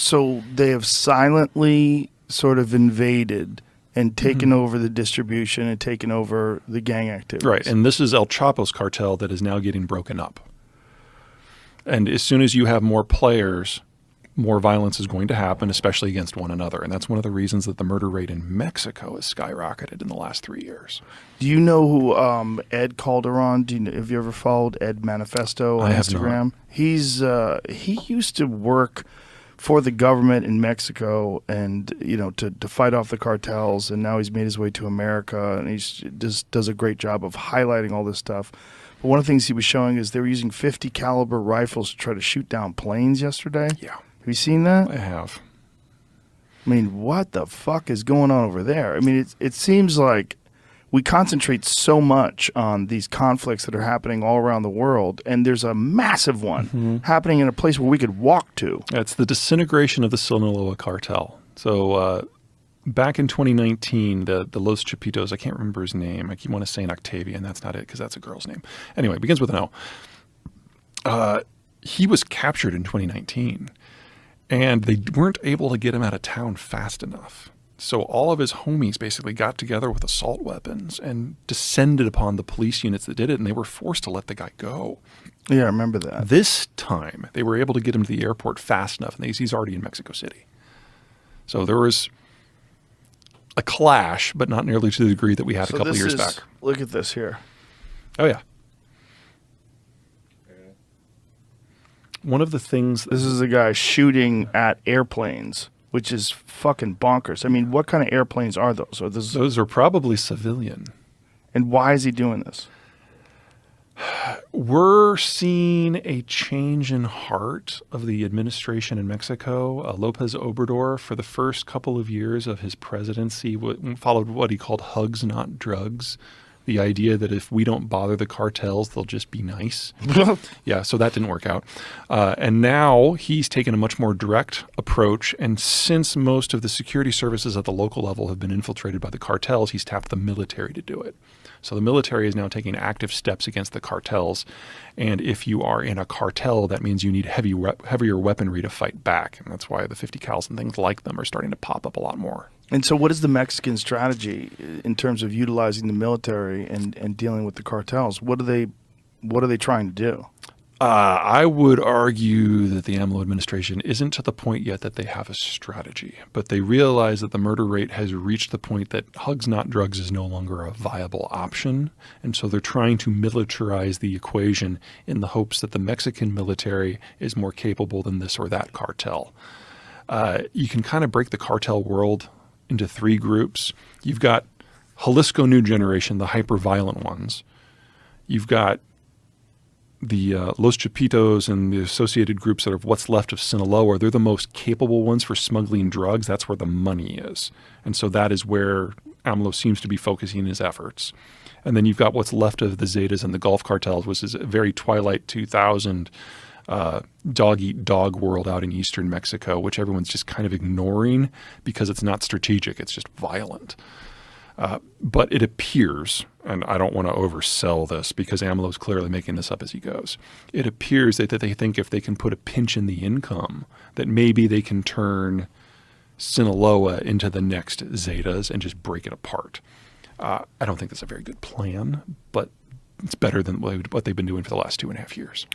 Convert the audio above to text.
So they have silently sort of invaded and taken over the distribution and taken over the gang activities. Right, and this is El Chapo's cartel that is now getting broken up. And as soon as you have more players, more violence is going to happen, especially against one another. And that's one of the reasons that the murder rate in Mexico has skyrocketed in the last 3 years. Do you know who Ed Calderon? Have you ever followed Ed Manifesto on Instagram? Not. He used to work for the government in Mexico and to fight off the cartels, and now he's made his way to America, and he just does a great job of highlighting all this stuff. But one of the things he was showing is they were using 50 caliber rifles to try to shoot down planes yesterday. Yeah. Have you seen that? I have. I mean, what the fuck is going on over there? I mean, it seems like we concentrate so much on these conflicts that are happening all around the world, and there's a massive one happening in a place where we could walk to. It's the disintegration of the Sinaloa cartel. So back in 2019, the Los Chapitos, I can't remember his name. I keep want to say Octavian. That's not it because that's a girl's name. Anyway, it begins with an O. He was captured in 2019, and they weren't able to get him out of town fast enough. So all of his homies basically got together with assault weapons and descended upon the police units that did it, and they were forced to let the guy go. Yeah, I remember that. This time, they were able to get him to the airport fast enough, and he's already in Mexico City. So there was a clash, but not nearly to the degree that we had a couple of years back. Look at this here. Oh, yeah. One of the things... This is a guy shooting at airplanes, which is fucking bonkers. I mean, what kind of airplanes are those? Those are probably civilian. And why is he doing this? We're seeing a change in heart of the administration in Mexico. Lopez Obrador, for the first couple of years of his presidency, followed what he called hugs, not drugs. The idea that if we don't bother the cartels, they'll just be nice. Yeah, so that didn't work out. And now he's taken a much more direct approach. And since most of the security services at the local level have been infiltrated by the cartels, he's tapped the military to do it. So the military is now taking active steps against the cartels. And if you are in a cartel, that means you need heavier weaponry to fight back. And that's why the 50 cals and things like them are starting to pop up a lot more. And so what is the Mexican strategy in terms of utilizing the military and dealing with the cartels? What are they trying to do? I would argue that the AMLO administration isn't to the point yet that they have a strategy, but they realize that the murder rate has reached the point that hugs, not drugs is no longer a viable option. And so they're trying to militarize the equation in the hopes that the Mexican military is more capable than this or that cartel. You can kind of break the cartel world into three groups. You've got Jalisco New Generation, the hyper-violent ones. You've got the Los Chapitos and the associated groups that are what's left of Sinaloa. They're the most capable ones for smuggling drugs. That's where the money is. And so that is where AMLO seems to be focusing his efforts. And then you've got what's left of the Zetas and the Gulf cartels, which is a very Twilight 2000 dog-eat-dog world out in eastern Mexico, which everyone's just kind of ignoring because it's not strategic. It's just violent. But it appears, and I don't want to oversell this because AMLO is clearly making this up as he goes, it appears that they think if they can put a pinch in the income, that maybe they can turn Sinaloa into the next Zetas and just break it apart. I don't think that's a very good plan, but it's better than what they've been doing for the last 2.5 years.